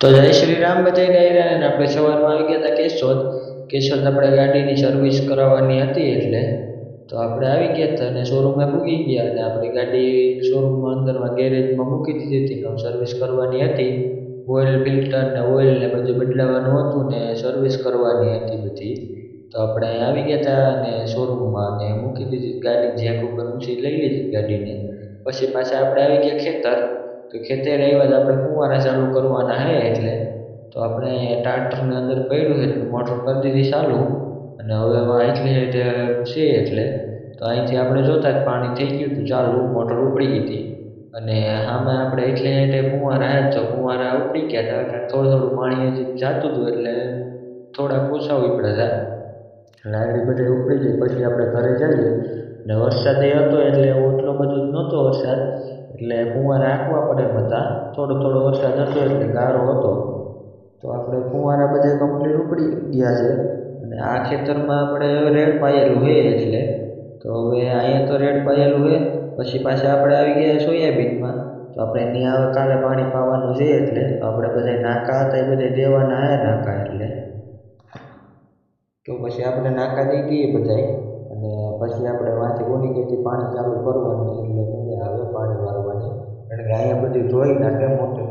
તો જય શ્રી રામ બધાને અને આપણે સવારમાં આવી ગયા હતા કેશોદ આપણે ગાડીની સર્વિસ કરાવવાની હતી એટલે તો આપણે આવી ગયા હતા અને શોરૂમે મૂકી ગયા અને આપણી ગાડી શોરૂમમાં અંદરમાં ગેરેજમાં મૂકી દીધી હતી તો સર્વિસ કરવાની હતી ઓઇલ ફિલ્ટર ને ઓઇલ ને બધું બદલાવાનું હતું ને સર્વિસ કરવાની હતી બધી તો આપણે અહીં આવી ગયા હતા અને શોરૂમમાં અને મૂકી દીધી ગાડી જેક ઉપર ઊંચી લઈ લીધી ગાડીને પછી પાછા આપણે આવી ગયા ખેતર તો ખેતરે આવ્યા તો આપણે ફુવારા ચાલુ કરવાના હે એટલે તો આપણે ટ્રાક્ટરને અંદર પડ્યું છે મોટર કરી દીધી ચાલુ અને હવે એટલી હાઈટ છે એટલે તો અહીંથી આપણે જોતા જ પાણી થઈ ગયું હતું ચાલુ મોટર ઉપડી ગઈ હતી અને સામે આપણે એટલી હાઈટે ફુવારા આવ્યા તો ફુવારા ઉપડી ગયા હતા એટલે થોડું થોડું પાણી હજી જતું હતું એટલે થોડાક ઓછા ઉપડ્યા હતા એટલે આગળ બધે ઉપડી જાય પછી આપણે ઘરે જઈએ ને વરસાદ એ હતો એટલે એટલો બધો નહોતો વરસાદ એટલે ફુવારા રાખવા પડે બધા થોડો થોડો વરસાદ હતો એટલે ગારો હતો તો આપણે ફુવારા બધે કમ્પ્લીટ ઉપડી ગયા છે અને આ ખેતરમાં આપણે રેડ પાયેલું છે એટલે તો હવે અહીંયા તો રેડ પાયેલું છે પછી પાછા આપણે આવી ગયા સોયાબીનમાં તો આપણે એની આવે કાલે પાણી પાવાનું છે એટલે તો આપણે બધા નાકા હતા એ બધા દેવાના હે નાકા એટલે તો પછી આપણે નાકા દઈ દઈએ બધાય અને પછી આપણે વાંચી ઓનિકેથી પાણી ચાલુ કરવાનું એટલે મજા આવે પાણી વાળવાની કારણ કે અહીંયા બધું ધોઈ નાખે મોટી